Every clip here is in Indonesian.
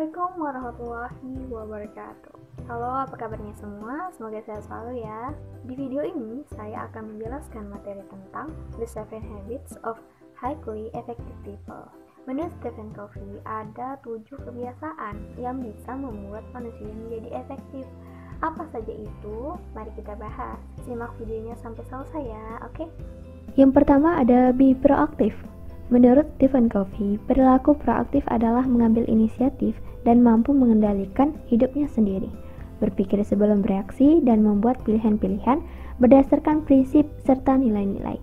Assalamualaikum warahmatullahi wabarakatuh. Halo, apa kabarnya semua? Semoga sehat selalu ya. Di video ini, saya akan menjelaskan materi tentang The 7 Habits of Highly Effective People. Menurut Stephen Covey, ada 7 kebiasaan yang bisa membuat manusia menjadi efektif. Apa saja itu? Mari kita bahas. Simak videonya sampai selesai ya, oke? Yang pertama ada be proaktif. Menurut Stephen Covey, perilaku proaktif adalah mengambil inisiatif dan mampu mengendalikan hidupnya sendiri, berpikir sebelum bereaksi dan membuat pilihan-pilihan berdasarkan prinsip serta nilai-nilai,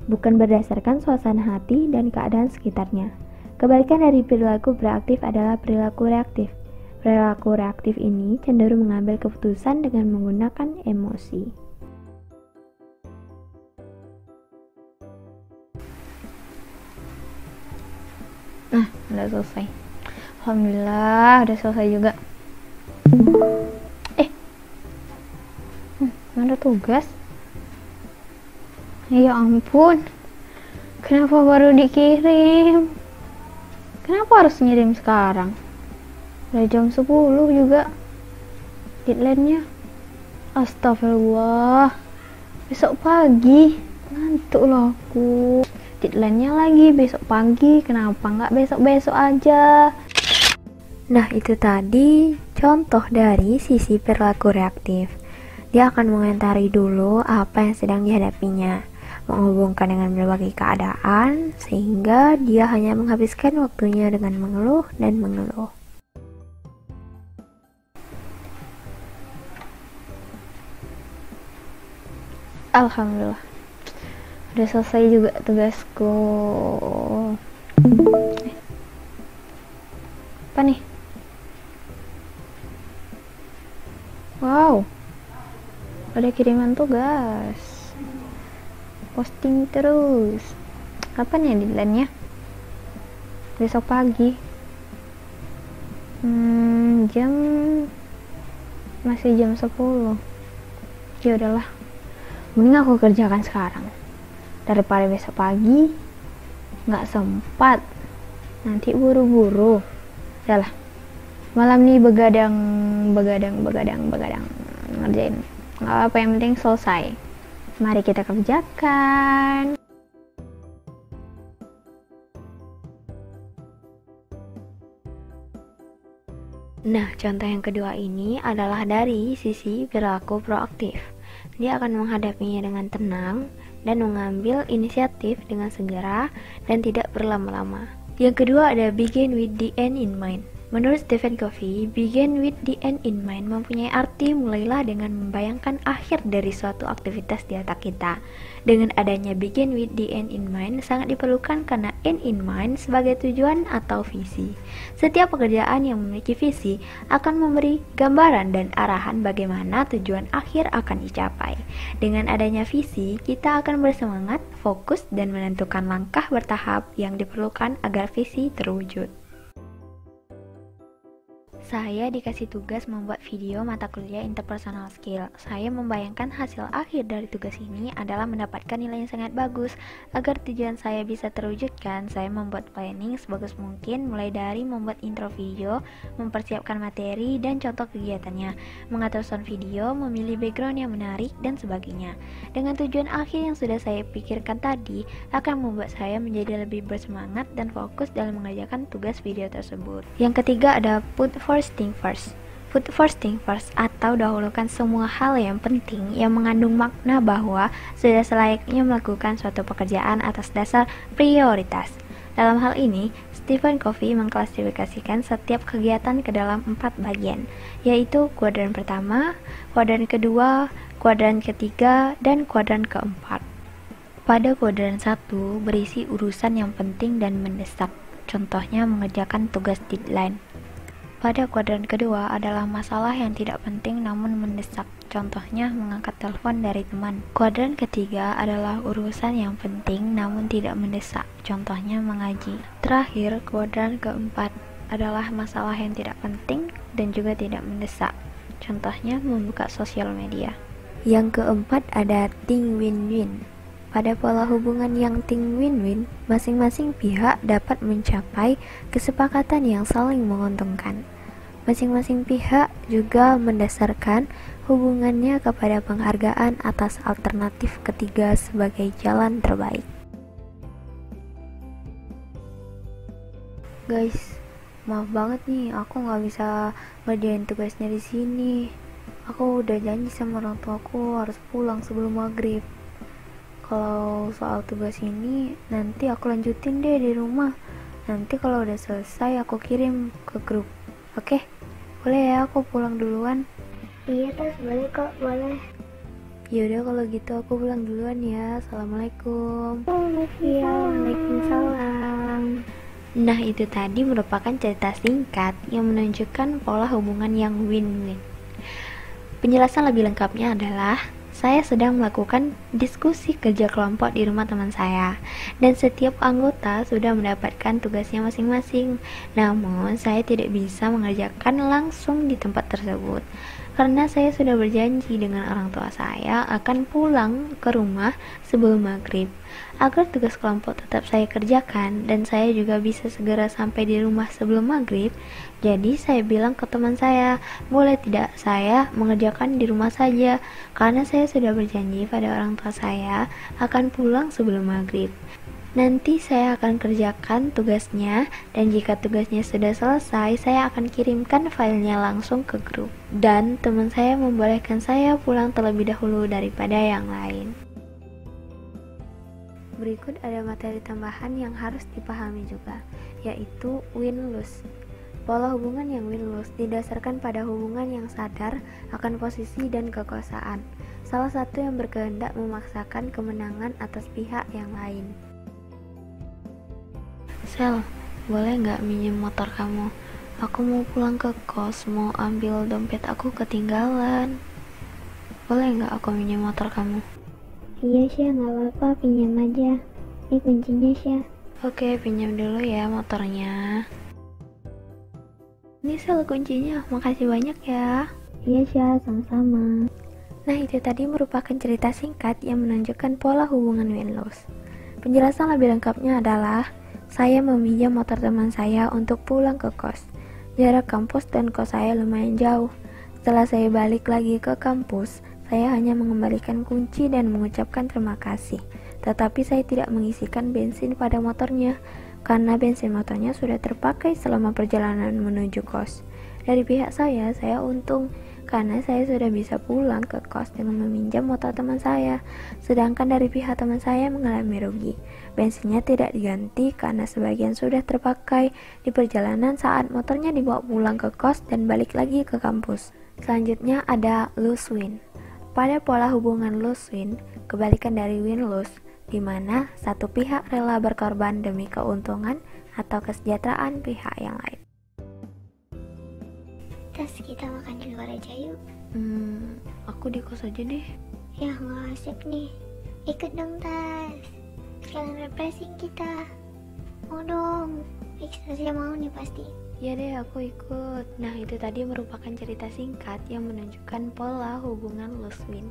bukan berdasarkan suasana hati dan keadaan sekitarnya. Kebalikan dari perilaku proaktif adalah perilaku reaktif. Perilaku reaktif ini cenderung mengambil keputusan dengan menggunakan emosi. Nah, udah selesai. Alhamdulillah, udah selesai juga. Mana tugas? Ya ampun, kenapa baru dikirim? Kenapa harus ngirim sekarang? Udah jam 10 juga deadline-nya. Astagfirullah, besok pagi. Ngantuk loh aku. Deadline-nya lagi besok pagi, kenapa nggak besok-besok aja? Nah, itu tadi contoh dari sisi perilaku reaktif. Dia akan mengomentari dulu apa yang sedang dihadapinya, menghubungkan dengan berbagai keadaan, sehingga dia hanya menghabiskan waktunya dengan mengeluh dan mengeluh. Alhamdulillah, udah selesai juga tugasku. Apa nih? Wow, ada kiriman tugas. Posting terus. Kapan ya deadline-nya? Besok pagi. Masih jam 10. Ya udahlah, mending aku kerjakan sekarang daripada besok pagi nggak sempat, nanti buru-buru. Udahlah, malam nih begadang ngerjain. Nggak apa, yang penting selesai. Mari kita kerjakan. Nah, contoh yang kedua ini adalah dari sisi perilaku proaktif. Dia akan menghadapinya dengan tenang dan mengambil inisiatif dengan segera dan tidak berlama-lama. Yang kedua ada begin with the end in mind. Menurut Stephen Covey, begin with the end in mind mempunyai arti mulailah dengan membayangkan akhir dari suatu aktivitas di otak kita. Dengan adanya begin with the end in mind sangat diperlukan karena end in mind sebagai tujuan atau visi. Setiap pekerjaan yang memiliki visi akan memberi gambaran dan arahan bagaimana tujuan akhir akan dicapai. Dengan adanya visi, kita akan bersemangat, fokus, dan menentukan langkah bertahap yang diperlukan agar visi terwujud. Saya dikasih tugas membuat video mata kuliah interpersonal skill. Saya membayangkan hasil akhir dari tugas ini adalah mendapatkan nilai yang sangat bagus. Agar tujuan saya bisa terwujudkan, saya membuat planning sebagus mungkin, mulai dari membuat intro video, mempersiapkan materi dan contoh kegiatannya, mengatur sound video, memilih background yang menarik, dan sebagainya. Dengan tujuan akhir yang sudah saya pikirkan tadi, akan membuat saya menjadi lebih bersemangat dan fokus dalam mengerjakan tugas video tersebut. Yang ketiga ada put first thing first. Put first thing first atau dahulukan semua hal yang penting yang mengandung makna bahwa sudah selayaknya melakukan suatu pekerjaan atas dasar prioritas. Dalam hal ini, Stephen Covey mengklasifikasikan setiap kegiatan ke dalam 4 bagian, yaitu kuadran pertama, kuadran kedua, kuadran ketiga, dan kuadran keempat. Pada kuadran 1 berisi urusan yang penting dan mendesak, contohnya mengerjakan tugas deadline. Pada kuadran kedua adalah masalah yang tidak penting namun mendesak, contohnya mengangkat telepon dari teman. Kuadran ketiga adalah urusan yang penting namun tidak mendesak, contohnya mengaji. Terakhir, kuadran keempat adalah masalah yang tidak penting dan juga tidak mendesak, contohnya membuka sosial media. Yang keempat ada think win-win. Pada pola hubungan yang think win-win, masing-masing pihak dapat mencapai kesepakatan yang saling menguntungkan. Masing-masing pihak juga mendasarkan hubungannya kepada penghargaan atas alternatif ketiga sebagai jalan terbaik. Guys, maaf banget nih, aku nggak bisa ngerjain tugasnya di sini. Aku udah janji sama orang tuaku harus pulang sebelum maghrib. Kalau soal tugas ini nanti aku lanjutin deh di rumah. Nanti kalau udah selesai aku kirim ke grup. Oke? Boleh ya aku pulang duluan? Iya Tas, boleh kok, boleh. Yaudah kalau gitu aku pulang duluan ya. Assalamualaikum. Iya, waalaikumsalam. Nah, itu tadi merupakan cerita singkat yang menunjukkan pola hubungan yang win-win. Penjelasan lebih lengkapnya adalah saya sedang melakukan diskusi kerja kelompok di rumah teman saya, dan setiap anggota sudah mendapatkan tugasnya masing-masing. Namun, saya tidak bisa mengerjakan langsung di tempat tersebut karena saya sudah berjanji dengan orang tua saya akan pulang ke rumah sebelum maghrib. Agar tugas kelompok tetap saya kerjakan dan saya juga bisa segera sampai di rumah sebelum maghrib, jadi saya bilang ke teman saya, boleh tidak saya mengerjakan di rumah saja, karena saya sudah berjanji pada orang tua saya akan pulang sebelum maghrib. Nanti saya akan kerjakan tugasnya, dan jika tugasnya sudah selesai, saya akan kirimkan filenya langsung ke grup. Dan teman saya membolehkan saya pulang terlebih dahulu daripada yang lain. Berikut ada materi tambahan yang harus dipahami juga, yaitu win-lose. Pola hubungan yang win-lose didasarkan pada hubungan yang sadar akan posisi dan kekuasaan. Salah satu yang berkehendak memaksakan kemenangan atas pihak yang lain. Sel, boleh nggak minjem motor kamu? Aku mau pulang ke kos, mau ambil dompet aku ketinggalan. Boleh nggak aku minjem motor kamu? Iya Syah, nggak apa-apa, pinjam aja. Ini kuncinya Syah. Oke, pinjam dulu ya motornya. Ini Sel kuncinya, makasih banyak ya. Iya Syah, sama-sama. Nah, itu tadi merupakan cerita singkat yang menunjukkan pola hubungan win-lose. Penjelasan lebih lengkapnya adalah saya meminjam motor teman saya untuk pulang ke kos. Jarak kampus dan kos saya lumayan jauh. Setelah saya balik lagi ke kampus, saya hanya mengembalikan kunci dan mengucapkan terima kasih. Tetapi saya tidak mengisikan bensin pada motornya, karena bensin motornya sudah terpakai selama perjalanan menuju kos. Dari pihak saya untung, karena saya sudah bisa pulang ke kos dengan meminjam motor teman saya. Sedangkan dari pihak teman saya mengalami rugi. Bensinnya tidak diganti karena sebagian sudah terpakai di perjalanan saat motornya dibawa pulang ke kos dan balik lagi ke kampus. Selanjutnya ada lose-win. Pada pola hubungan lose-win, kebalikan dari win-lose, di mana satu pihak rela berkorban demi keuntungan atau kesejahteraan pihak yang lain. Tas, kita makan di luar aja yuk. Aku di kos aja deh. Ya nggak asik nih. Ikut dong Tas. Sekalian refreshing kita. Mau dong. Fix saya mau nih pasti. Ya deh, aku ikut. Nah, itu tadi merupakan cerita singkat yang menunjukkan pola hubungan lose-win.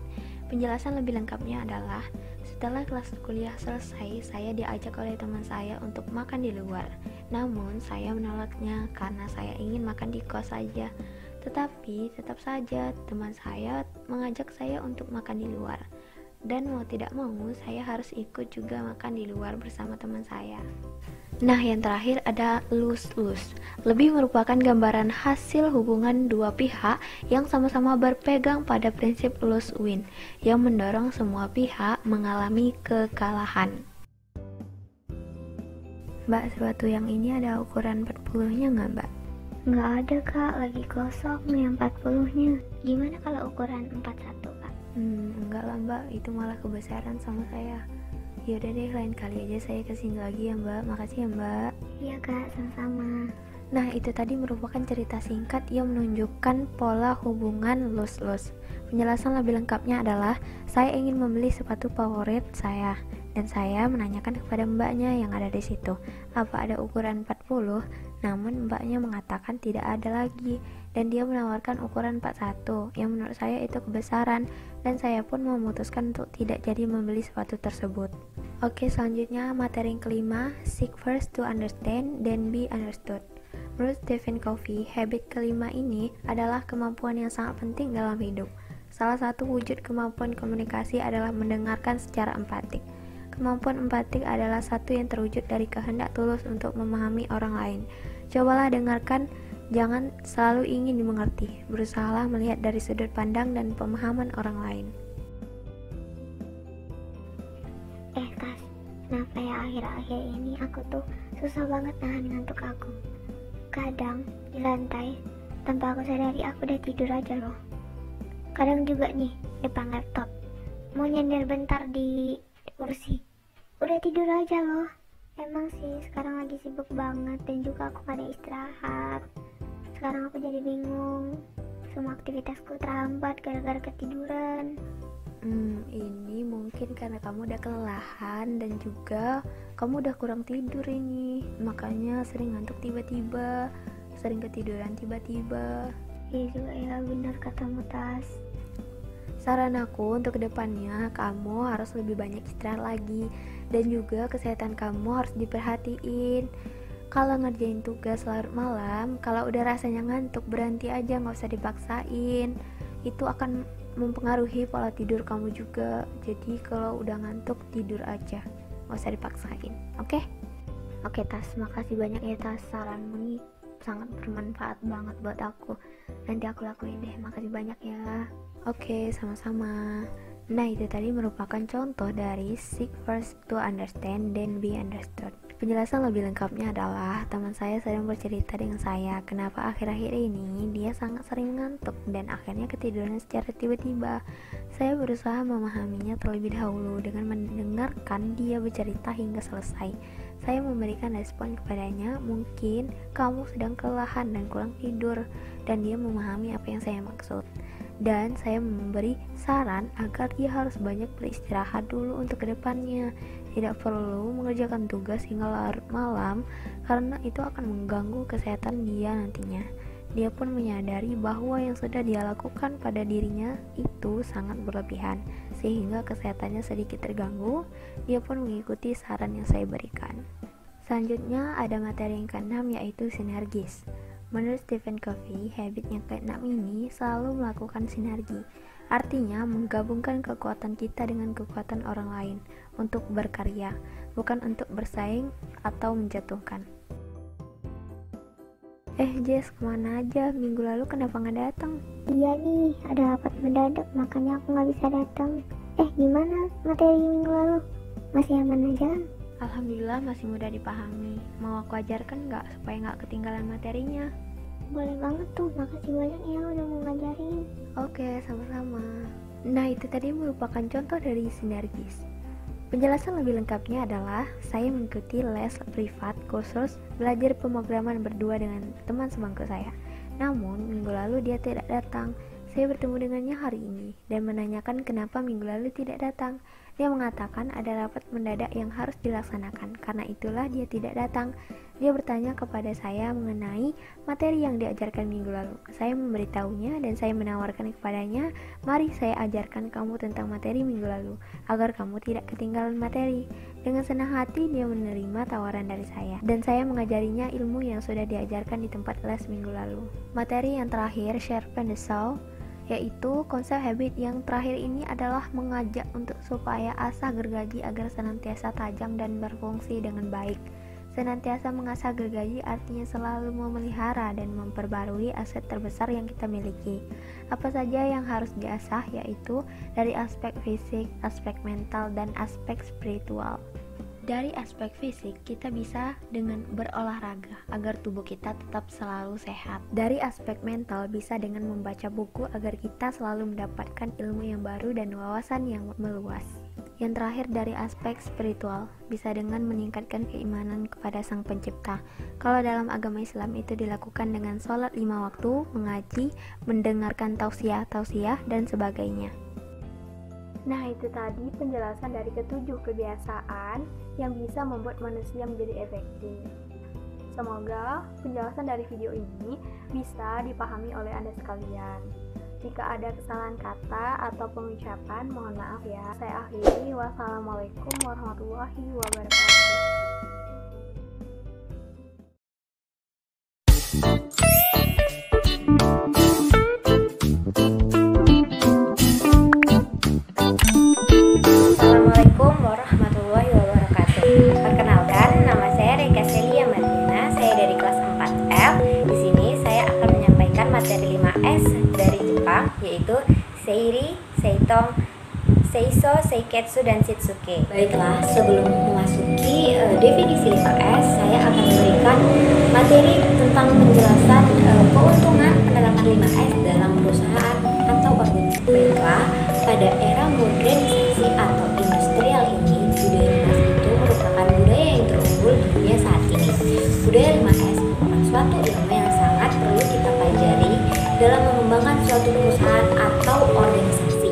Penjelasan lebih lengkapnya adalah, setelah kelas kuliah selesai, saya diajak oleh teman saya untuk makan di luar. Namun, saya menolaknya karena saya ingin makan di kos saja. Tetapi, tetap saja teman saya mengajak saya untuk makan di luar. Dan mau tidak mau, saya harus ikut juga makan di luar bersama teman saya. Nah, yang terakhir ada lose-lose. Lebih merupakan gambaran hasil hubungan dua pihak yang sama-sama berpegang pada prinsip lose-win, yang mendorong semua pihak mengalami kekalahan. Mbak, sepatu yang ini ada ukuran 40-nya nggak, Mbak? Nggak ada Kak, lagi kosong yang 40-nya. Gimana kalau ukuran 41 Kak? Enggak lah Mbak, itu malah kebesaran sama saya. Yaudah deh, lain kali aja saya kesini lagi ya Mbak. Makasih ya Mbak. Iya Kak, sama-sama. Nah, itu tadi merupakan cerita singkat yang menunjukkan pola hubungan lose-lose. Penjelasan lebih lengkapnya adalah, saya ingin membeli sepatu favorit saya, dan saya menanyakan kepada mbaknya yang ada di situ, apa ada ukuran 40? Namun mbaknya mengatakan tidak ada lagi, dan dia menawarkan ukuran 41, yang menurut saya itu kebesaran, dan saya pun memutuskan untuk tidak jadi membeli sepatu tersebut. Oke, selanjutnya materi yang kelima, seek first to understand, then be understood. Menurut Stephen Covey, habit kelima ini adalah kemampuan yang sangat penting dalam hidup. Salah satu wujud kemampuan komunikasi adalah mendengarkan secara empatik. Kemampuan empatik adalah satu yang terwujud dari kehendak tulus untuk memahami orang lain. Cobalah dengarkan, jangan selalu ingin dimengerti. Berusahalah melihat dari sudut pandang dan pemahaman orang lain. Tas, kenapa ya akhir-akhir ini aku tuh susah banget nahan ngantuk aku. Kadang di lantai, tanpa aku sadari aku udah tidur aja loh. Kadang juga nih, depan laptop, mau nyender bentar di kursi, udah tidur aja loh. Emang sih sekarang lagi sibuk banget dan juga aku gak ada istirahat. Sekarang aku jadi bingung, semua aktivitasku terhambat gara-gara ketiduran. Ini mungkin karena kamu udah kelelahan dan juga kamu udah kurang tidur ini. Makanya sering ngantuk tiba-tiba, sering ketiduran tiba-tiba. Iya juga ya, benar katamu Tas. Saran aku untuk kedepannya, kamu harus lebih banyak istirahat lagi. Dan juga kesehatan kamu harus diperhatiin. Kalau ngerjain tugas larut malam, kalau udah rasanya ngantuk, berhenti aja, gak usah dipaksain. Itu akan mempengaruhi pola tidur kamu juga. Jadi kalau udah ngantuk, tidur aja, gak usah dipaksain. Oke, Tas, makasih banyak ya Tas, saranmu nih sangat bermanfaat banget buat aku. Nanti aku lakuin deh, makasih banyak ya. Oke, sama-sama. Nah, itu tadi merupakan contoh dari seek first to understand then be understood. Penjelasan lebih lengkapnya adalah teman saya sering bercerita dengan saya kenapa akhir-akhir ini dia sangat sering ngantuk dan akhirnya ketiduran secara tiba-tiba. Saya berusaha memahaminya terlebih dahulu dengan mendengarkan dia bercerita hingga selesai. Saya memberikan respon kepadanya, mungkin kamu sedang kelelahan dan kurang tidur, dan dia memahami apa yang saya maksud. Dan saya memberi saran agar dia harus banyak beristirahat dulu untuk kedepannya. Tidak perlu mengerjakan tugas hingga larut malam karena itu akan mengganggu kesehatan dia nantinya. Dia pun menyadari bahwa yang sudah dia lakukan pada dirinya itu sangat berlebihan sehingga kesehatannya sedikit terganggu. Dia pun mengikuti saran yang saya berikan. Selanjutnya ada materi yang keenam, yaitu sinergis. Menurut Stephen Covey, habit yang keenam ini selalu melakukan sinergi. Artinya menggabungkan kekuatan kita dengan kekuatan orang lain untuk berkarya, bukan untuk bersaing atau menjatuhkan. Jess, kemana aja? Minggu lalu kenapa nggak datang? Iya nih, ada rapat mendadak makanya aku nggak bisa datang. Gimana materi minggu lalu? Masih aman aja kan? Alhamdulillah masih mudah dipahami. Mau aku ajarkan nggak supaya nggak ketinggalan materinya? Boleh banget tuh, makasih banyak ya udah mau ngajarin. Oke, sama-sama. Nah, itu tadi merupakan contoh dari sinergis. Penjelasan lebih lengkapnya adalah saya mengikuti les privat kursus belajar pemrograman berdua dengan teman sebangku saya. Namun, minggu lalu dia tidak datang. Saya bertemu dengannya hari ini dan menanyakan kenapa minggu lalu tidak datang. Dia mengatakan ada rapat mendadak yang harus dilaksanakan, karena itulah dia tidak datang. Dia bertanya kepada saya mengenai materi yang diajarkan minggu lalu. Saya memberitahunya dan saya menawarkan kepadanya, mari saya ajarkan kamu tentang materi minggu lalu, agar kamu tidak ketinggalan materi. Dengan senang hati dia menerima tawaran dari saya, dan saya mengajarinya ilmu yang sudah diajarkan di tempat les minggu lalu. Materi yang terakhir, Sharpen the Saw, yaitu konsep habit yang terakhir ini adalah mengajak untuk supaya asah gergaji agar senantiasa tajam dan berfungsi dengan baik. Senantiasa mengasah gergaji artinya selalu memelihara dan memperbarui aset terbesar yang kita miliki. Apa saja yang harus diasah, yaitu dari aspek fisik, aspek mental, dan aspek spiritual. Dari aspek fisik, kita bisa dengan berolahraga agar tubuh kita tetap selalu sehat. Dari aspek mental, bisa dengan membaca buku agar kita selalu mendapatkan ilmu yang baru dan wawasan yang meluas. Yang terakhir dari aspek spiritual, bisa dengan meningkatkan keimanan kepada Sang Pencipta. Kalau dalam agama Islam itu dilakukan dengan sholat 5 waktu, mengaji, mendengarkan tausiah, dan sebagainya. Nah, itu tadi penjelasan dari ketujuh kebiasaan yang bisa membuat manusia menjadi efektif. Semoga penjelasan dari video ini bisa dipahami oleh Anda sekalian. Jika ada kesalahan kata atau pengucapan, mohon maaf ya. Saya akhiri. Wassalamualaikum warahmatullahi wabarakatuh. yaitu Seiri, Seitong, Seiso, Seiketsu, dan Shitsuke. Baiklah, sebelum memasuki definisi 5S, saya akan memberikan materi tentang penjelasan keuntungan penerapan 5S dalam perusahaan atau organisasi. Baiklah, pada era modernisasi atau industrial ini, budaya 5S itu merupakan budaya yang terunggul di dunia saat ini. Budaya 5S merupakan suatu ilmu yang sangat perlu kita pelajari dalam mengembangkan suatu perusahaan atau organisasi.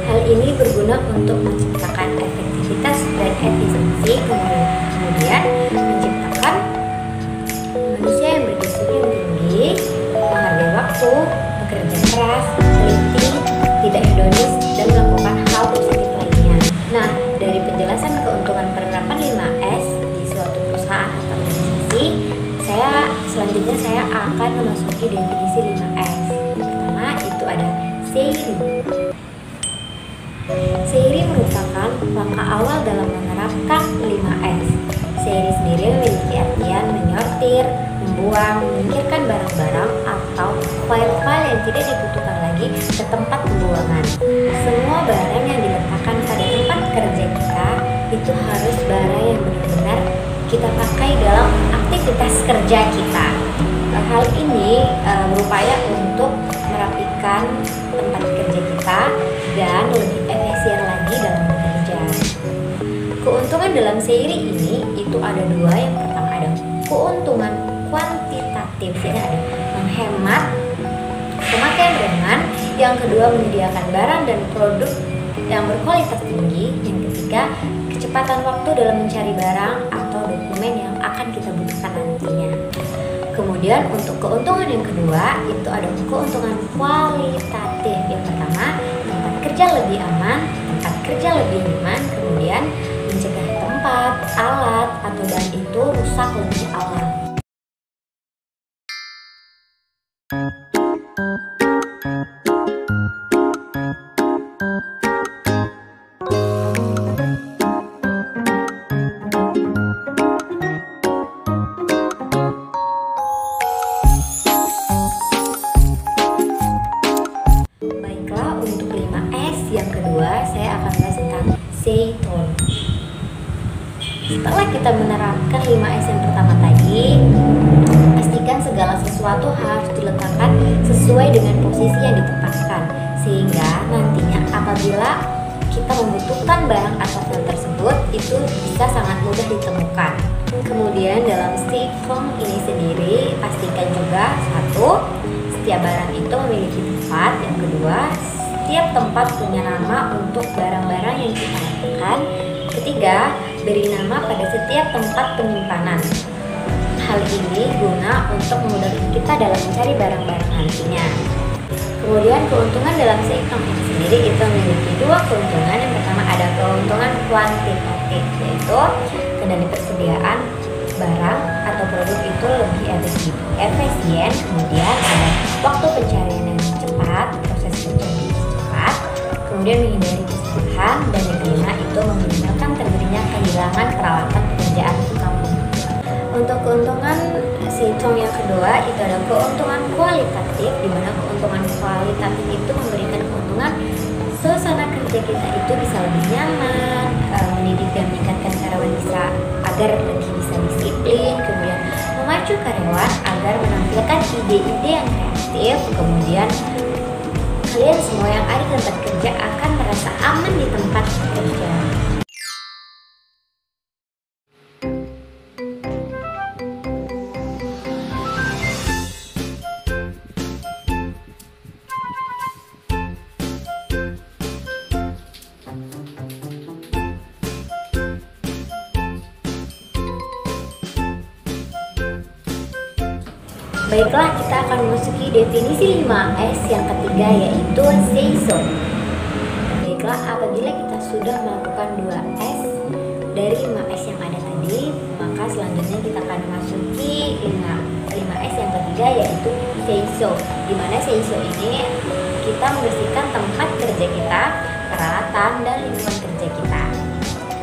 Hal ini berguna untuk menciptakan efektivitas dan efisiensi, kemudian menciptakan manusia yang berdisiplin tinggi, menghargai waktu, bekerja keras, teliti, tidak hedonis, dan melakukan hal positif lainnya. Nah, dari penjelasan keuntungan penerapan 5S di suatu perusahaan atau organisasi, selanjutnya saya akan memasuki definisi 5S. Pertama, itu ada Seiri. Seiri merupakan langkah awal dalam menerapkan 5S. Seiri sendiri memiliki artian menyortir, membuang, menyingkirkan barang-barang atau file-file yang tidak dibutuhkan lagi ke tempat pembuangan. Semua barang yang diletakkan pada tempat kerja kita itu harus barang yang benar-benar kita pakai dalam aktivitas kerja kita. Hal ini berupaya untuk merapikan tempat kerja kita dan lebih efisien lagi dalam bekerja. Keuntungan dalam Seiri ini itu ada dua. Yang pertama ada keuntungan kuantitatif, jadi ada menghemat pemakaian rengan. Yang kedua menyediakan barang dan produk yang berkualitas tinggi. Yang ketiga kecepatan waktu dalam mencari barang atau dokumen yang akan kita butuhkan nantinya. Kemudian untuk keuntungan yang kedua itu ada keuntungan kualitatif. Yang pertama, tempat kerja lebih aman, tempat kerja lebih nyaman, kemudian mencegah tempat, alat, atau bahan itu rusak lebih awal. Yang kedua, saya akan bahas tentang Seitong. Setelah kita menerapkan 5S yang pertama tadi, pastikan segala sesuatu harus diletakkan sesuai dengan posisi yang ditempatkan, sehingga nantinya apabila kita membutuhkan barang atau file tersebut itu bisa sangat mudah ditemukan. Kemudian dalam Seitong ini sendiri, pastikan juga satu, setiap barang itu memiliki tempat. Yang kedua, setiap tempat punya nama untuk barang-barang yang kita letakkan. Ketiga, beri nama pada setiap tempat penyimpanan. Hal ini guna untuk memudahkan kita dalam mencari barang-barang nantinya. Kemudian keuntungan dalam Seitong ini sendiri itu memiliki dua keuntungan. Yang pertama ada keuntungan kuantitatif, yaitu kendali persediaan barang atau produk itu lebih efisien. Kemudian ada waktu pencarian yang cepat, proses pencarian cepat, kemudian menghindari kesalahan, dan yang kelima itu meminimalkan terjadinya kehilangan peralatan pekerjaan kamu. Untuk keuntungan Seitong yang kedua itu ada keuntungan kualitatif, di mana keuntungan kualitatif itu memberikan keuntungan suasana kerja kita itu bisa lebih nyaman, mendidik dan meningkatkan karyawan bisa agar lebih bisa disiplin, kemudian memacu karyawan agar menampilkan ide-ide yang kreatif, kemudian kalian semua yang ada di tempat kerja akan merasa aman di tempat kerja. Baiklah, kita akan memasuki definisi 5S yang ketiga, yaitu Seiso. Baiklah, apabila kita sudah melakukan 2S dari 5S yang ada tadi, maka selanjutnya kita akan memasuki 5S yang ketiga, yaitu Seiso. Di mana Seiso ini kita membersihkan tempat kerja kita, peralatan, dan lingkungan kerja kita,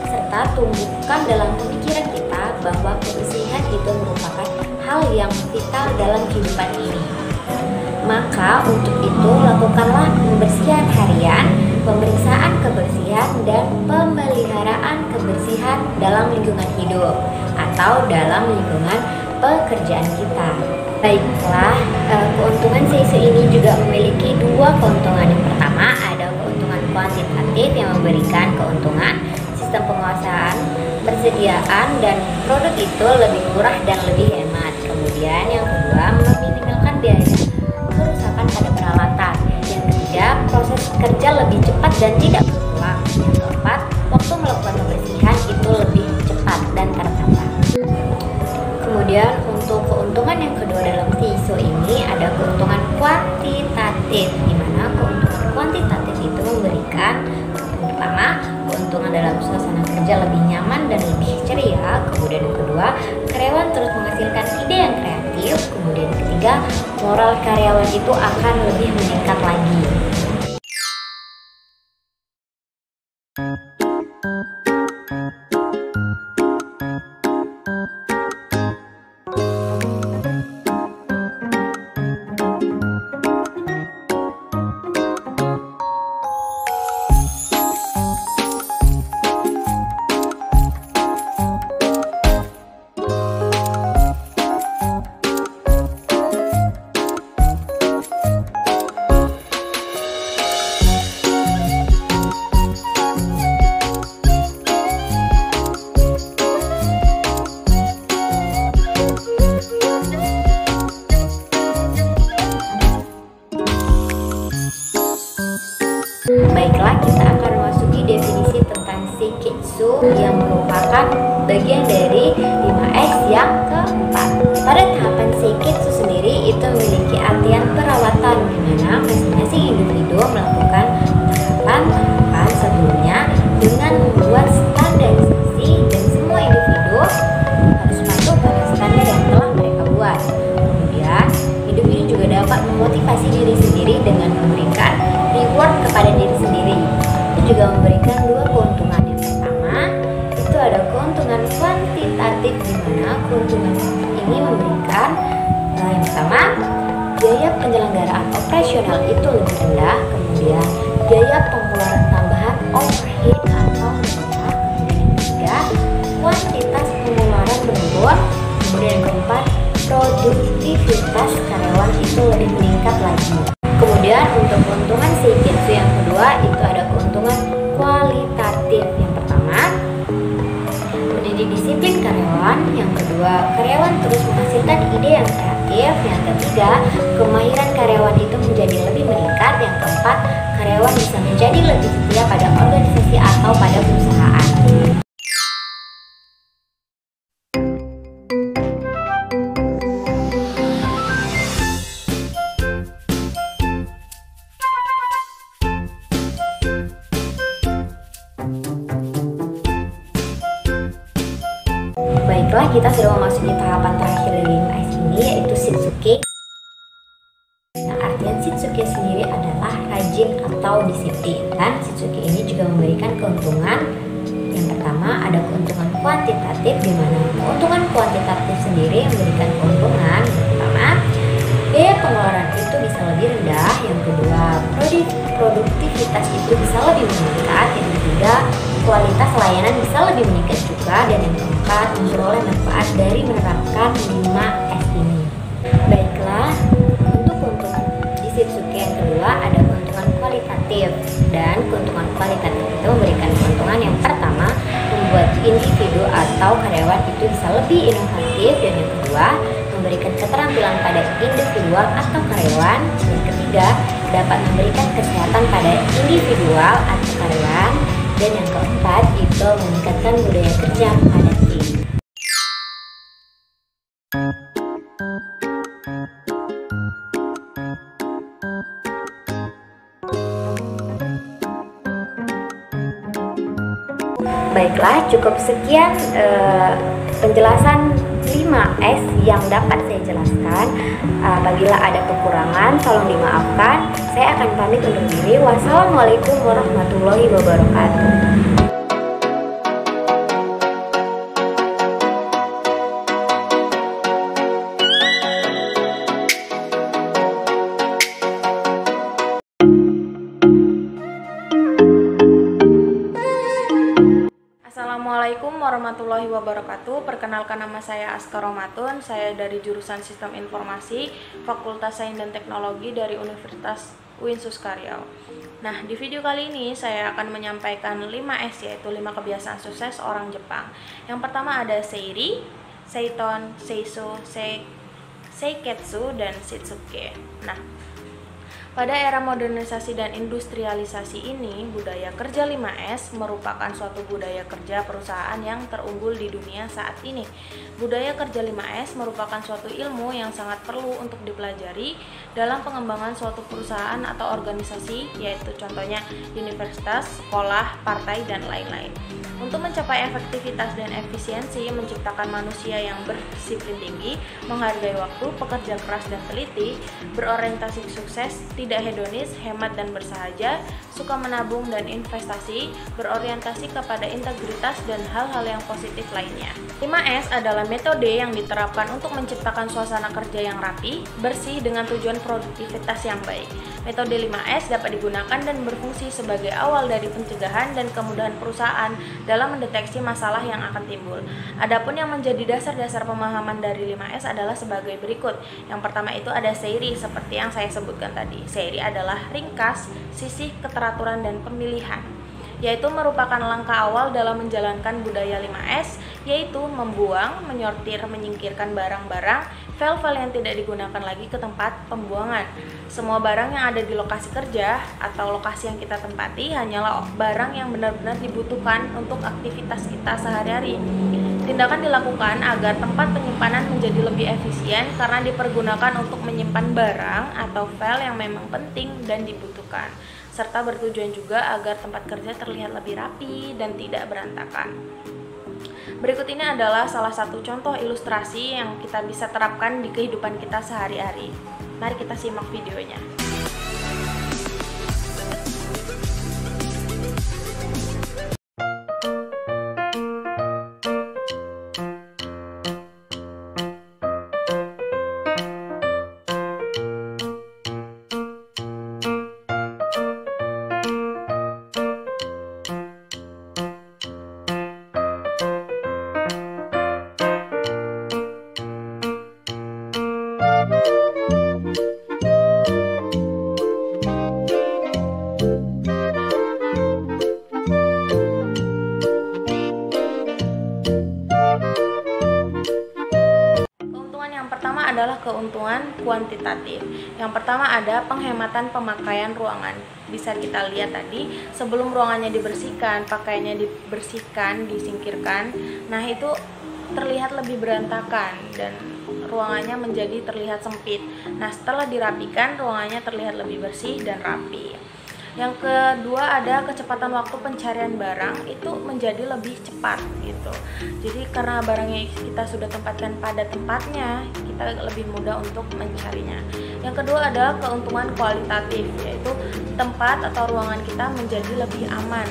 serta tumbuhkan dalam pemikiran kita bahwa kebersihan itu merupakan hal yang vital dalam kehidupan ini. Maka untuk itu lakukanlah pembersihan harian, pemeriksaan kebersihan, dan pemeliharaan kebersihan dalam lingkungan hidup atau dalam lingkungan pekerjaan kita. Baiklah, keuntungan CISO ini juga memiliki dua keuntungan. Yang pertama ada keuntungan kuantitatif yang memberikan keuntungan sistem penguasaan, persediaan, dan produk itu lebih murah dan lebih hemat. Kemudian yang kedua meminimalkan biaya kerusakan pada peralatan. Yang ketiga, proses kerja lebih cepat dan tidak berulang. Yang keempat, waktu melakukan pembersihan itu lebih cepat dan tertata. Kemudian untuk keuntungan yang kedua dalam CISO ini ada keuntungan kuantitatif, di mana keuntungan kuantitatif itu memberikan yang pertama keuntungan dalam suasana kerja lebih nyaman dan lebih ceria. Kemudian yang kedua, karyawan terus menghasilkan ide yang kreatif. Kemudian yang ketiga, moral karyawan itu akan lebih meningkat lagi. Baiklah, kita akan memasuki definisi tentang Seiketsu yang merupakan bagian dari 5S yang keempat. Pada tahapan Seiketsu sendiri itu memiliki artian perawatan, di mana masing-masing individu melakukan tahapan sebelumnya dengan membuat standarisasi, dan semua individu harus patuh pada standar yang telah mereka buat. Kemudian, individu juga dapat memotivasi diri sendiri dengan memberikan reward kepada diri sendiri. Itu juga memberikan dua keuntungan. Yang pertama itu ada keuntungan kuantitatif, di mana keuntungan ini memberikan yang pertama biaya penyelenggaraan operasional itu lebih rendah. Kemudian biaya pengeluaran tambahan overhead atau rendah. Kemudian yang ketiga, kuantitas pengeluaran menurun. Kemudian yang keempat, produktivitas karyawan itu lebih meningkat lagi. Kemudian untuk keuntungan Seiketsu yang kedua itu ada keuntungan kualitatif. Yang pertama, mendidik disiplin karyawan. Yang kedua, karyawan terus menghasilkan ide yang kreatif. Yang ketiga, kemahiran karyawan itu menjadi lebih meningkat. Yang keempat, karyawan bisa menjadi lebih setia pada organisasi atau pada perusahaan. Baiklah, kita sudah memasuki tahapan terakhir dari 5S ini, yaitu Shitsuke. Nah, artian Shitsuke sendiri adalah rajin atau disiplin. Dan Shitsuke ini juga memberikan keuntungan. Yang pertama ada keuntungan kuantitatif, di mana keuntungan kuantitatif sendiri memberikan keuntungan. Yang pertama, biaya pengeluaran itu bisa lebih rendah. Yang kedua, produktivitas itu bisa lebih meningkat. Yang ketiga, kualitas layanan bisa lebih meningkat juga. Dan yang keempat, memperoleh manfaat dari menerapkan 5S ini. Baiklah, untuk keuntungan di Shitsuke yang kedua ada keuntungan kualitatif. Dan keuntungan kualitatif itu memberikan keuntungan yang pertama, membuat individu atau karyawan itu bisa lebih inovatif. Dan yang kedua, memberikan keterampilan pada individual atau karyawan. Yang ketiga, dapat memberikan kesehatan pada individual atau karyawan. Dan yang keempat, itu meningkatkan budaya kerja pada tim. Baiklah, cukup sekian penjelasan 5S yang dapat saya jelaskan. Apabila ada kekurangan, tolong dimaafkan. Saya akan pamit undur diri. Wassalamualaikum warahmatullahi wabarakatuh. Assalamualaikum warahmatullahi wabarakatuh. Perkenalkan, nama saya Askar Romatun. Saya dari jurusan Sistem Informasi, Fakultas Sains dan Teknologi dari Universitas UIN Suskaryau. Nah, di video kali ini saya akan menyampaikan 5S, yaitu 5 kebiasaan sukses orang Jepang. Yang pertama ada Seiri, Seiton, Seiso, Seiketsu, dan Shitsuke. Nah, pada era modernisasi dan industrialisasi ini, budaya kerja 5S merupakan suatu budaya kerja perusahaan yang terunggul di dunia saat ini. Budaya kerja 5S merupakan suatu ilmu yang sangat perlu untuk dipelajari dalam pengembangan suatu perusahaan atau organisasi, yaitu contohnya universitas, sekolah, partai, dan lain-lain. Untuk mencapai efektivitas dan efisiensi, menciptakan manusia yang berdisiplin tinggi, menghargai waktu, pekerja keras dan teliti, berorientasi sukses, tidak hedonis, hemat dan bersahaja, suka menabung dan investasi, berorientasi kepada integritas dan hal-hal yang positif lainnya. 5S adalah metode yang diterapkan untuk menciptakan suasana kerja yang rapi, bersih dengan tujuan produktivitas yang baik. Metode 5S dapat digunakan dan berfungsi sebagai awal dari pencegahan dan kemudahan perusahaan dalam mendeteksi masalah yang akan timbul. Adapun yang menjadi dasar-dasar pemahaman dari 5S adalah sebagai berikut. Yang pertama itu ada Seiri, seperti yang saya sebutkan tadi. Seiri adalah ringkas, sisih, keteraturan, dan pemilihan, yaitu merupakan langkah awal dalam menjalankan budaya 5S, yaitu membuang, menyortir, menyingkirkan barang-barang, file-file yang tidak digunakan lagi ke tempat pembuangan. Semua barang yang ada di lokasi kerja atau lokasi yang kita tempati hanyalah barang yang benar-benar dibutuhkan untuk aktivitas kita sehari-hari. Tindakan dilakukan agar tempat penyimpanan menjadi lebih efisien karena dipergunakan untuk menyimpan barang atau file yang memang penting dan dibutuhkan, serta bertujuan juga agar tempat kerja terlihat lebih rapi dan tidak berantakan. Berikut ini adalah salah satu contoh ilustrasi yang kita bisa terapkan di kehidupan kita sehari-hari. Mari kita simak videonya. Adalah keuntungan kuantitatif. Yang pertama ada penghematan pemakaian ruangan. Bisa kita lihat tadi, sebelum ruangannya dibersihkan, pakaiannya dibersihkan, disingkirkan, nah itu terlihat lebih berantakan dan ruangannya menjadi terlihat sempit. Nah, setelah dirapikan, ruangannya terlihat lebih bersih dan rapi. Yang kedua ada kecepatan waktu pencarian barang, itu menjadi lebih cepat gitu. Jadi karena barangnya kita sudah tempatkan pada tempatnya, kita lebih mudah untuk mencarinya. Yang kedua adalah keuntungan kualitatif, yaitu tempat atau ruangan kita menjadi lebih aman.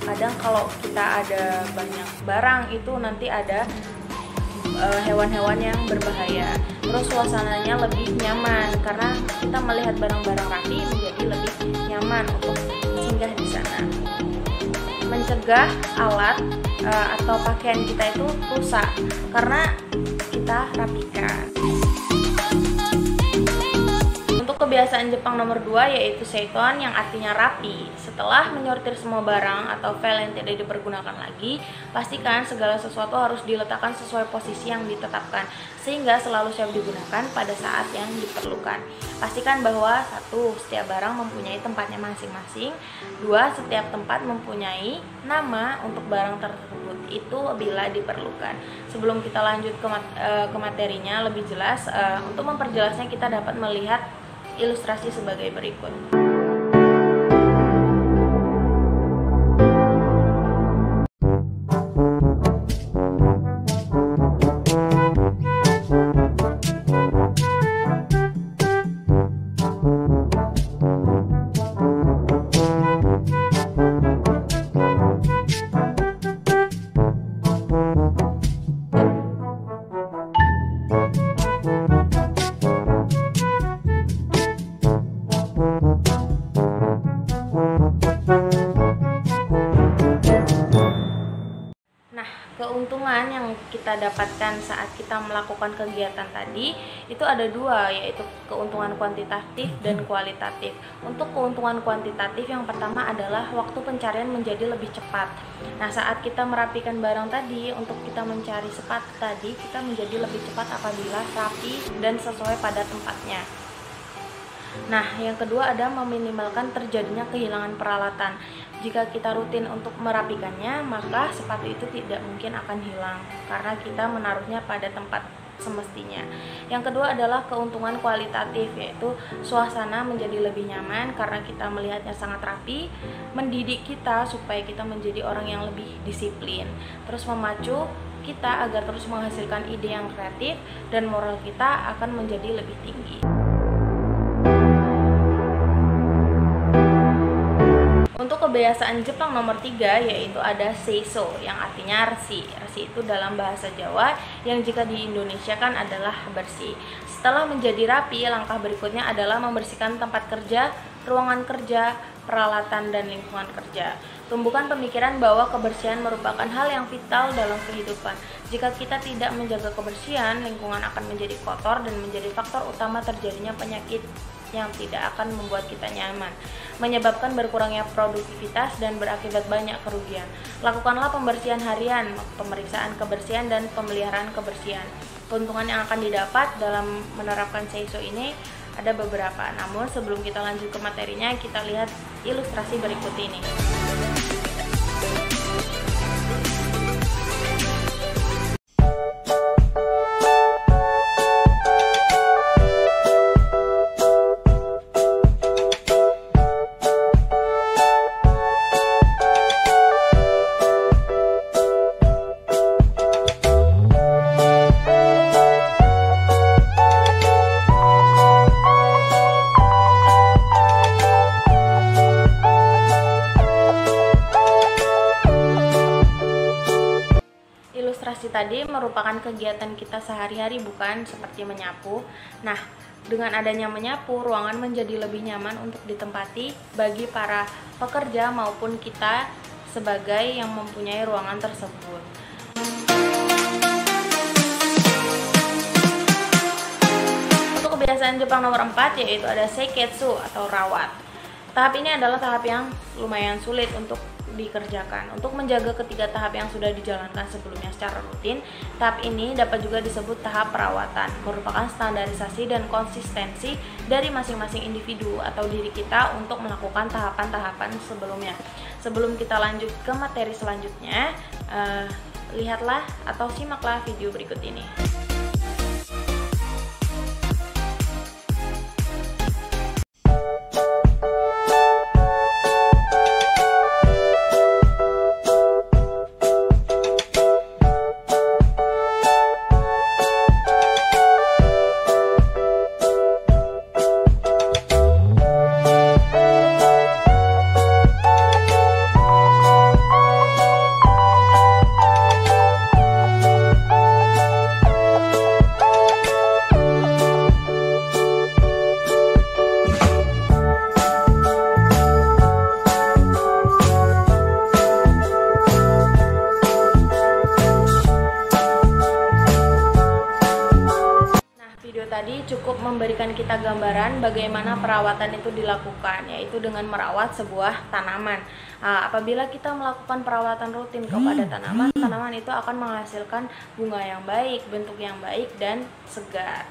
Kadang kalau kita ada banyak barang itu nanti ada hewan-hewan yang berbahaya. Terus suasananya lebih nyaman karena kita melihat barang-barang rapi menjadi lebih nyaman untuk singgah di sana. Mencegah alat atau pakaian kita itu rusak karena kita rapikan. Untuk kebiasaan Jepang nomor 2 yaitu Seiton, yang artinya rapi. Setelah menyortir semua barang atau file yang tidak dipergunakan lagi, pastikan segala sesuatu harus diletakkan sesuai posisi yang ditetapkan sehingga selalu siap digunakan pada saat yang diperlukan. Pastikan bahwa 1. Setiap barang mempunyai tempatnya masing-masing. 2. Setiap tempat mempunyai nama untuk barang tersebut itu bila diperlukan. Sebelum kita lanjut ke materinya lebih jelas, untuk memperjelasnya kita dapat melihat ilustrasi sebagai berikut. yang kita dapatkan saat kita melakukan kegiatan tadi itu ada dua, yaitu keuntungan kuantitatif dan kualitatif. Untuk keuntungan kuantitatif yang pertama adalah waktu pencarian menjadi lebih cepat. Nah, saat kita merapikan barang tadi, untuk kita mencari sepatu tadi, kita menjadi lebih cepat apabila rapi dan sesuai pada tempatnya. Nah, yang kedua ada meminimalkan terjadinya kehilangan peralatan. Jika kita rutin untuk merapikannya, maka sepatu itu tidak mungkin akan hilang karena kita menaruhnya pada tempat semestinya. Yang kedua adalah keuntungan kualitatif, yaitu suasana menjadi lebih nyaman karena kita melihatnya sangat rapi, mendidik kita supaya kita menjadi orang yang lebih disiplin, terus memacu kita agar terus menghasilkan ide yang kreatif, dan moral kita akan menjadi lebih tinggi. Untuk kebiasaan Jepang nomor 3 yaitu ada seiso, yang artinya resi. Resi itu dalam bahasa Jawa yang jika di Indonesia kan adalah bersih. Setelah menjadi rapi, langkah berikutnya adalah membersihkan tempat kerja, ruangan kerja, peralatan, dan lingkungan kerja. Tumbuhkan pemikiran bahwa kebersihan merupakan hal yang vital dalam kehidupan. Jika kita tidak menjaga kebersihan, lingkungan akan menjadi kotor dan menjadi faktor utama terjadinya penyakit yang tidak akan membuat kita nyaman, menyebabkan berkurangnya produktivitas dan berakibat banyak kerugian. Lakukanlah pembersihan harian, pemeriksaan kebersihan, dan pemeliharaan kebersihan. Keuntungan yang akan didapat dalam menerapkan seiso ini ada beberapa. Namun sebelum kita lanjut ke materinya, kita lihat ilustrasi berikut ini. Ilustrasi tadi merupakan kegiatan kita sehari-hari, bukan seperti menyapu. Nah, dengan adanya menyapu, ruangan menjadi lebih nyaman untuk ditempati bagi para pekerja maupun kita sebagai yang mempunyai ruangan tersebut. Untuk kebiasaan Jepang nomor 4 yaitu ada seiketsu atau rawat. Tahap ini adalah tahap yang lumayan sulit untuk dikerjakan. Untuk menjaga ketiga tahap yang sudah dijalankan sebelumnya secara rutin, tahap ini dapat juga disebut tahap perawatan, merupakan standarisasi dan konsistensi dari masing-masing individu atau diri kita untuk melakukan tahapan-tahapan sebelumnya. Sebelum kita lanjut ke materi selanjutnya, lihatlah atau simaklah video berikut ini. Tadi cukup memberikan kita gambaran bagaimana perawatan itu dilakukan, yaitu dengan merawat sebuah tanaman. Apabila kita melakukan perawatan rutin kepada tanaman, tanaman itu akan menghasilkan bunga yang baik, bentuk yang baik, dan segar.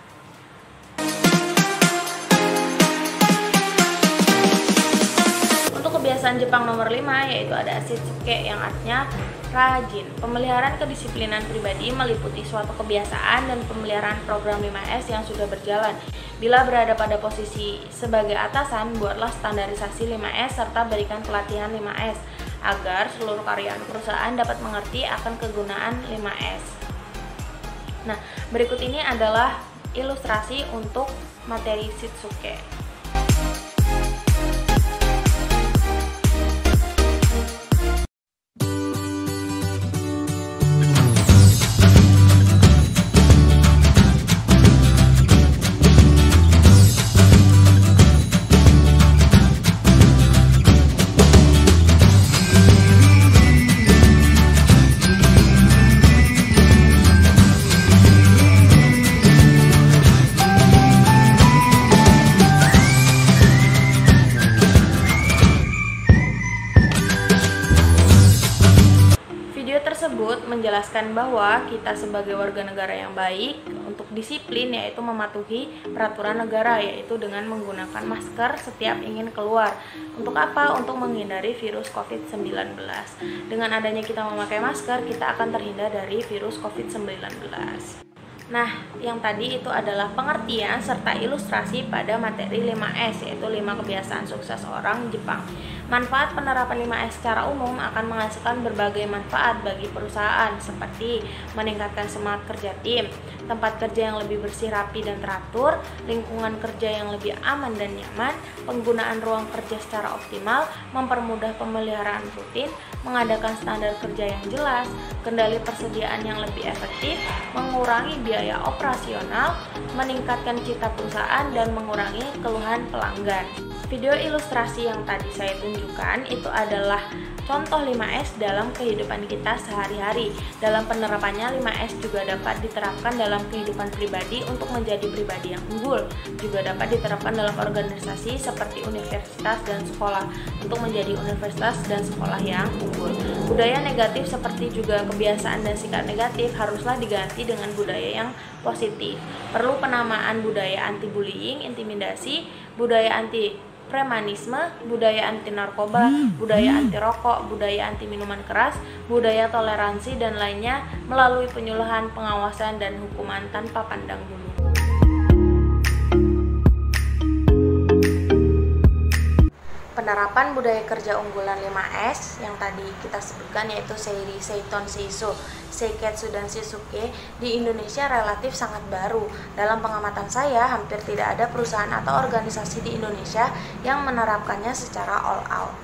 Untuk kebiasaan Jepang nomor 5 yaitu ada shitsuke, yang artinya rajin. Pemeliharaan kedisiplinan pribadi meliputi suatu kebiasaan dan pemeliharaan program 5S yang sudah berjalan. Bila berada pada posisi sebagai atasan, buatlah standarisasi 5S serta berikan pelatihan 5S agar seluruh karyawan perusahaan dapat mengerti akan kegunaan 5S. Nah, berikut ini adalah ilustrasi untuk materi shitsuke. untuk menjelaskan bahwa kita sebagai warga negara yang baik untuk disiplin yaitu mematuhi peraturan negara, yaitu dengan menggunakan masker setiap ingin keluar. Untuk apa? Untuk menghindari virus COVID-19. Dengan adanya kita memakai masker, kita akan terhindar dari virus COVID-19. Nah, yang tadi itu adalah pengertian serta ilustrasi pada materi 5S, yaitu 5 kebiasaan sukses orang Jepang. Manfaat penerapan 5S secara umum akan menghasilkan berbagai manfaat bagi perusahaan, seperti meningkatkan semangat kerja tim, tempat kerja yang lebih bersih, rapi, dan teratur, lingkungan kerja yang lebih aman dan nyaman, penggunaan ruang kerja secara optimal, mempermudah pemeliharaan rutin, mengadakan standar kerja yang jelas, kendali persediaan yang lebih efektif, mengurangi biaya operasional, meningkatkan citra perusahaan, dan mengurangi keluhan pelanggan. Video ilustrasi yang tadi saya tunjukkan itu adalah contoh 5S dalam kehidupan kita sehari-hari. Dalam penerapannya, 5S juga dapat diterapkan dalam kehidupan pribadi untuk menjadi pribadi yang unggul. Juga dapat diterapkan dalam organisasi seperti universitas dan sekolah untuk menjadi universitas dan sekolah yang unggul. Budaya negatif seperti juga kebiasaan dan sikap negatif haruslah diganti dengan budaya yang positif. Perlu penamaan budaya anti-bullying, intimidasi, budaya anti premanisme, budaya anti narkoba, budaya anti rokok, budaya anti minuman keras, budaya toleransi, dan lainnya melalui penyuluhan, pengawasan, dan hukuman tanpa pandang bulu. Penerapan budaya kerja unggulan 5S yang tadi kita sebutkan yaitu Seiri, Seiton, Seiso, Seiketsu, dan Shisuke di Indonesia relatif sangat baru. Dalam pengamatan saya, hampir tidak ada perusahaan atau organisasi di Indonesia yang menerapkannya secara all out.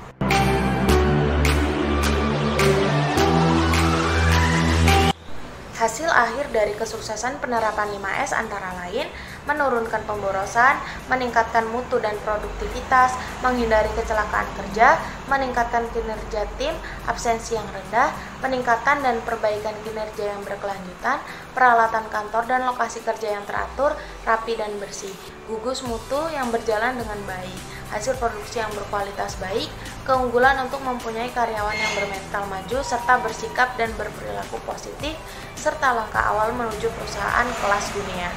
Hasil akhir dari kesuksesan penerapan 5S antara lain menurunkan pemborosan, meningkatkan mutu dan produktivitas, menghindari kecelakaan kerja, meningkatkan kinerja tim, absensi yang rendah, peningkatan dan perbaikan kinerja yang berkelanjutan, peralatan kantor dan lokasi kerja yang teratur, rapi dan bersih, gugus mutu yang berjalan dengan baik, hasil produksi yang berkualitas baik, keunggulan untuk mempunyai karyawan yang bermental maju serta bersikap dan berperilaku positif, serta langkah awal menuju perusahaan kelas dunia.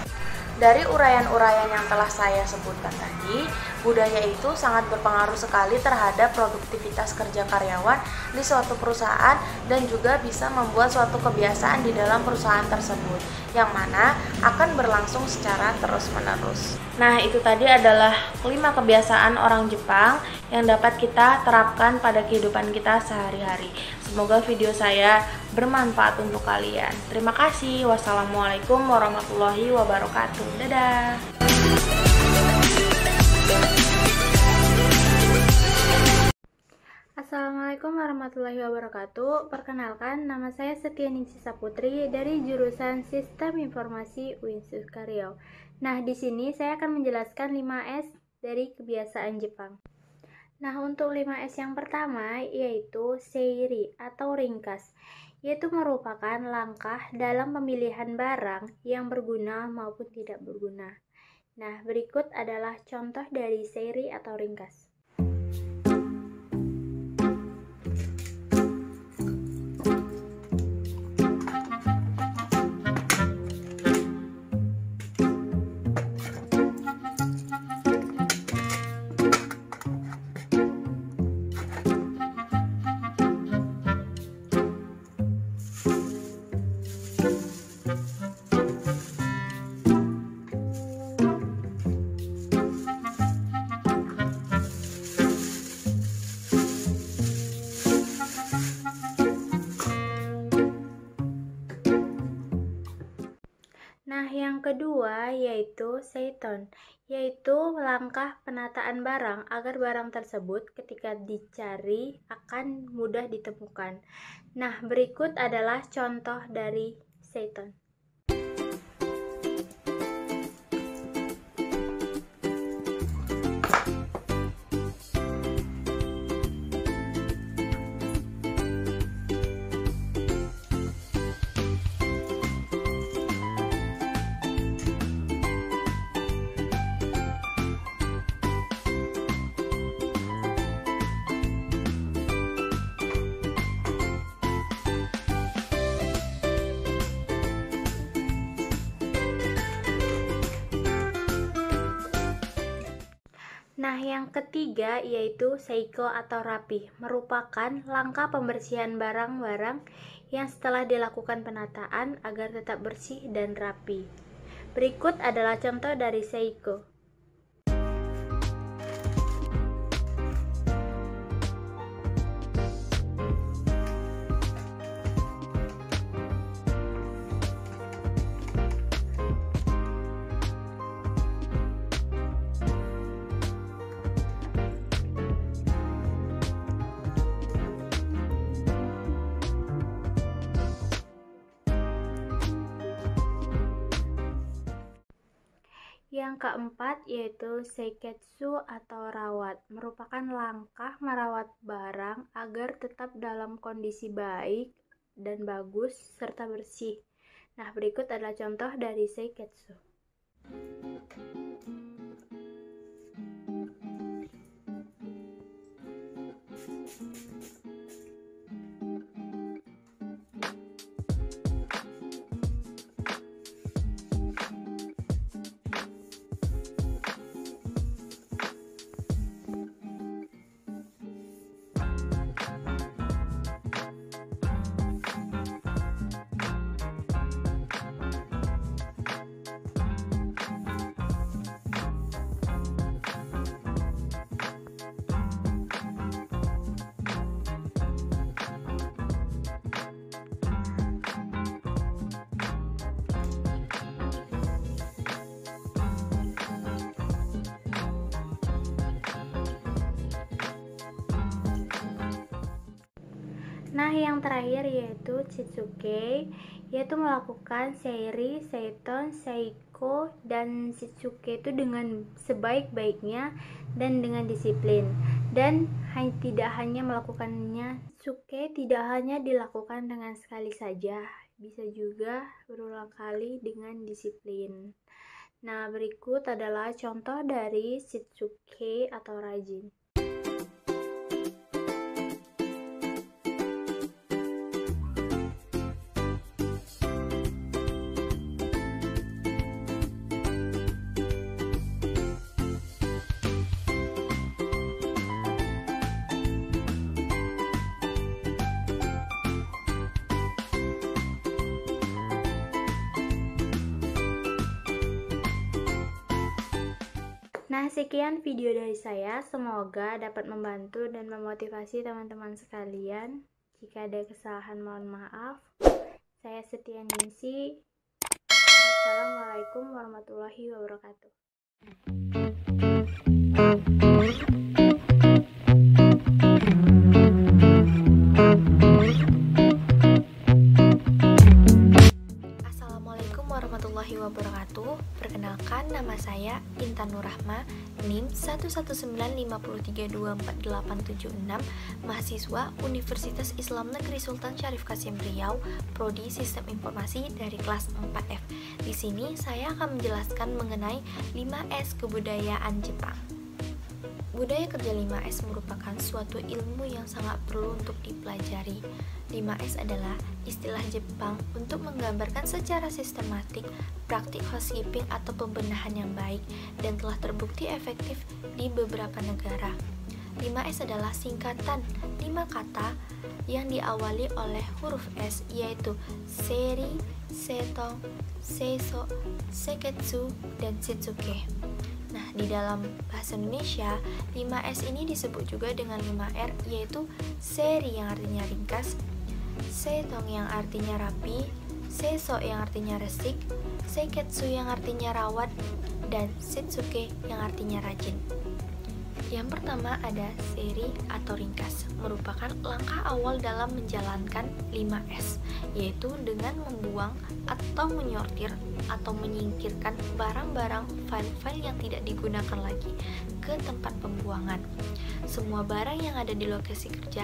Dari uraian-uraian yang telah saya sebutkan tadi, budaya itu sangat berpengaruh sekali terhadap produktivitas kerja karyawan di suatu perusahaan dan juga bisa membuat suatu kebiasaan di dalam perusahaan tersebut, yang mana akan berlangsung secara terus-menerus. Nah, itu tadi adalah 5 kebiasaan orang Jepang yang dapat kita terapkan pada kehidupan kita sehari-hari. Semoga video saya bermanfaat untuk kalian. Terima kasih. Wassalamualaikum warahmatullahi wabarakatuh. Dadah. Assalamualaikum warahmatullahi wabarakatuh. Perkenalkan, nama saya Setianingsih Saputri dari jurusan Sistem Informasi Uinsus Riau. Nah, di sini saya akan menjelaskan 5S dari kebiasaan Jepang. Nah, untuk 5S yang pertama yaitu seiri atau ringkas, yaitu merupakan langkah dalam pemilihan barang yang berguna maupun tidak berguna. Nah, berikut adalah contoh dari seiri atau ringkas. Nah, yang kedua yaitu seiton, yaitu langkah penataan barang agar barang tersebut ketika dicari akan mudah ditemukan. Nah, berikut adalah contoh dari seiton. Nah, yang ketiga yaitu seiko atau rapi, merupakan langkah pembersihan barang-barang yang setelah dilakukan penataan agar tetap bersih dan rapi. Berikut adalah contoh dari seiko. Yang keempat yaitu seiketsu atau rawat, merupakan langkah merawat barang agar tetap dalam kondisi baik dan bagus serta bersih. Nah, berikut adalah contoh dari seiketsu. Nah, yang terakhir yaitu Shitsuke, yaitu melakukan seiri, seiton, seiko, dan Shitsuke itu dengan sebaik-baiknya dan dengan disiplin. Dan tidak hanya melakukannya, Shitsuke tidak hanya dilakukan dengan sekali saja, bisa juga berulang kali dengan disiplin. Nah, berikut adalah contoh dari Shitsuke atau rajin. Nah, sekian video dari saya. Semoga dapat membantu dan memotivasi teman-teman sekalian. Jika ada kesalahan, mohon maaf. Saya Setia Ningsi. Assalamualaikum warahmatullahi wabarakatuh. Warahmatullahi wabarakatuh. Perkenalkan, nama saya Intan Nurrahma, NIM 11953248876, mahasiswa Universitas Islam Negeri Sultan Syarif Qasim Riau, Prodi Sistem Informasi dari kelas 4F. Di sini saya akan menjelaskan mengenai 5S kebudayaan Jepang. Budaya kerja 5S merupakan suatu ilmu yang sangat perlu untuk dipelajari. 5S adalah istilah Jepang untuk menggambarkan secara sistematik praktik housekeeping atau pembenahan yang baik dan telah terbukti efektif di beberapa negara. 5S adalah singkatan 5 kata yang diawali oleh huruf S, yaitu seiri, seitong, seiso, seiketsu, dan shitsuke. Nah, di dalam bahasa Indonesia, 5S ini disebut juga dengan 5R, yaitu seiri yang artinya ringkas, seitong yang artinya rapi, seiso yang artinya resik, seiketsu yang artinya rawat, dan shitsuke yang artinya rajin. Yang pertama ada seiri atau ringkas, merupakan langkah awal dalam menjalankan 5S, yaitu dengan membuang atau menyortir atau menyingkirkan barang-barang file-file yang tidak digunakan lagi ke tempat pembuangan. Semua barang yang ada di lokasi kerja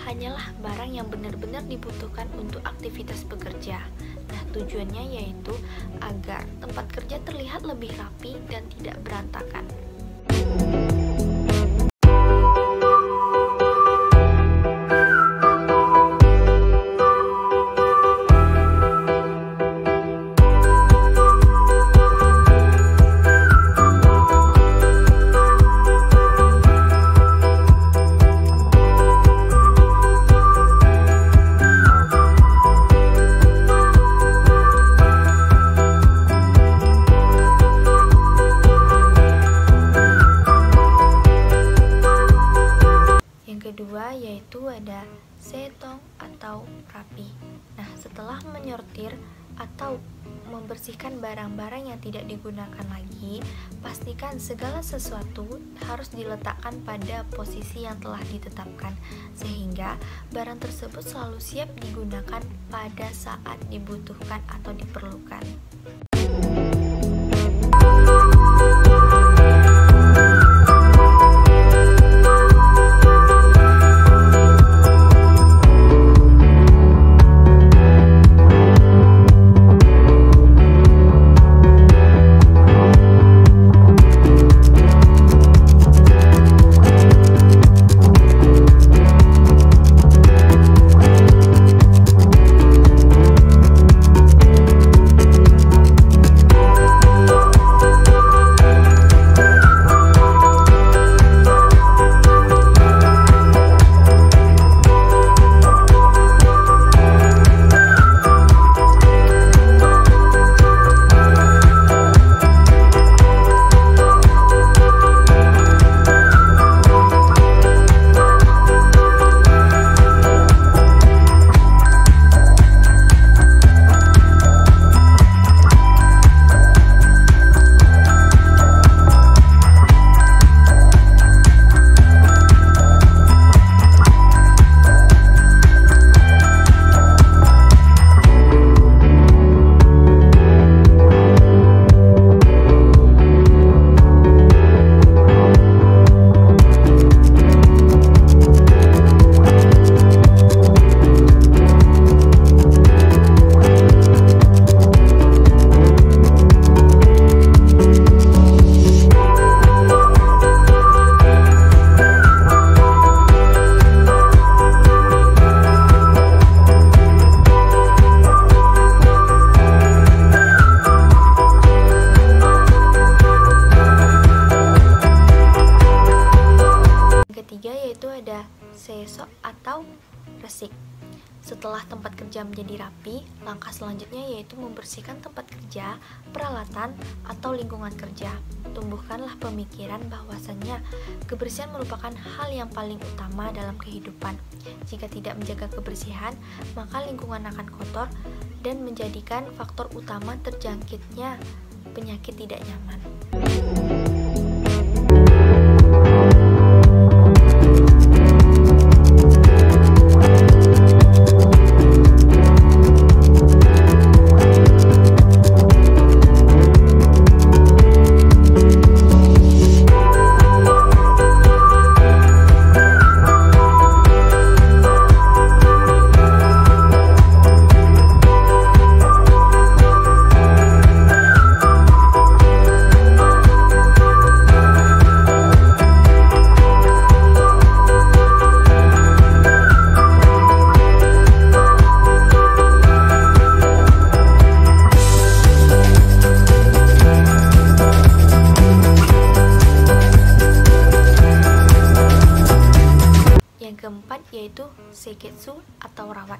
hanyalah barang yang benar-benar dibutuhkan untuk aktivitas bekerja. Nah, tujuannya yaitu agar tempat kerja terlihat lebih rapi dan tidak berantakan. kedua yaitu ada setong atau rapi. Nah, setelah menyortir atau membersihkan barang-barang yang tidak digunakan lagi, pastikan segala sesuatu harus diletakkan pada posisi yang telah ditetapkan, sehingga barang tersebut selalu siap digunakan pada saat dibutuhkan atau diperlukan. sesok atau resik. Setelah tempat kerja menjadi rapi, langkah selanjutnya yaitu membersihkan tempat kerja, peralatan, atau lingkungan kerja. Tumbuhkanlah pemikiran bahwasannya kebersihan merupakan hal yang paling utama dalam kehidupan. Jika tidak menjaga kebersihan, maka lingkungan akan kotor dan menjadikan faktor utama terjangkitnya penyakit tidak nyaman. Keempat yaitu seiketsu atau rawat.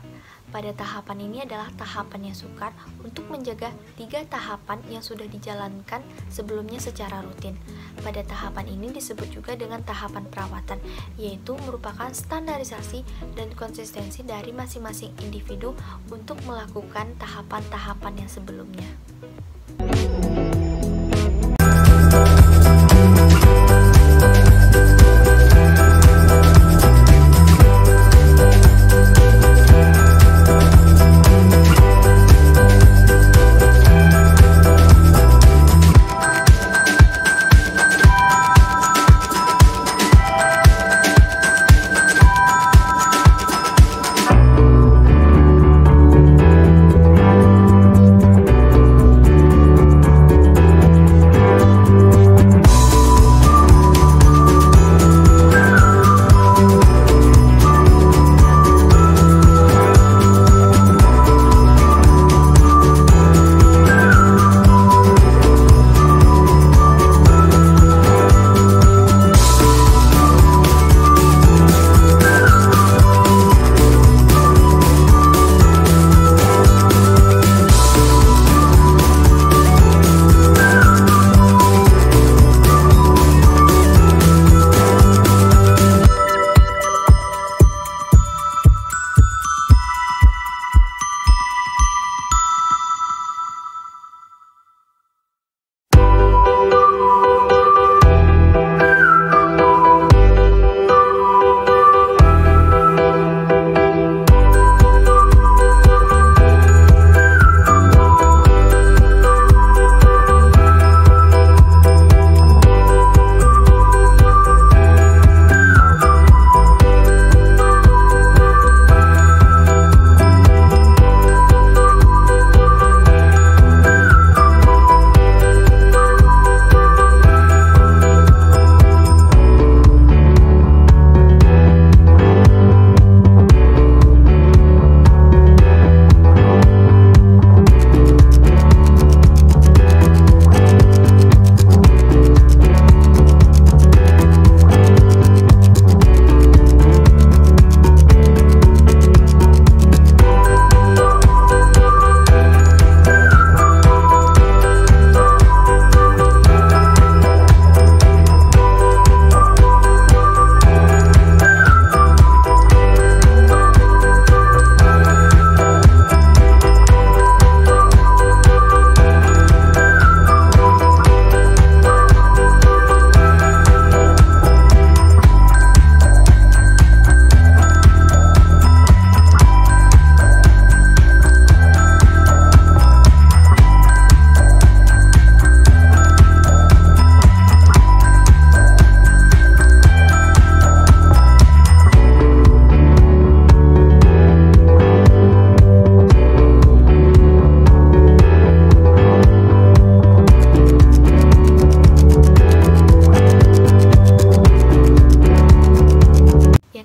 Pada tahapan ini adalah tahapan yang sukar untuk menjaga 3 tahapan yang sudah dijalankan sebelumnya secara rutin. Pada tahapan ini disebut juga dengan tahapan perawatan, yaitu merupakan standarisasi dan konsistensi dari masing-masing individu untuk melakukan tahapan-tahapan yang sebelumnya.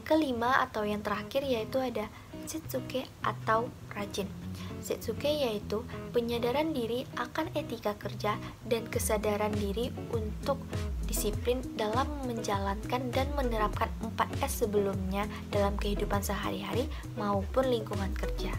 kelima atau yang terakhir yaitu ada Setsuke atau rajin. Setsuke yaitu penyadaran diri akan etika kerja dan kesadaran diri untuk disiplin dalam menjalankan dan menerapkan 4S sebelumnya dalam kehidupan sehari-hari maupun lingkungan kerja.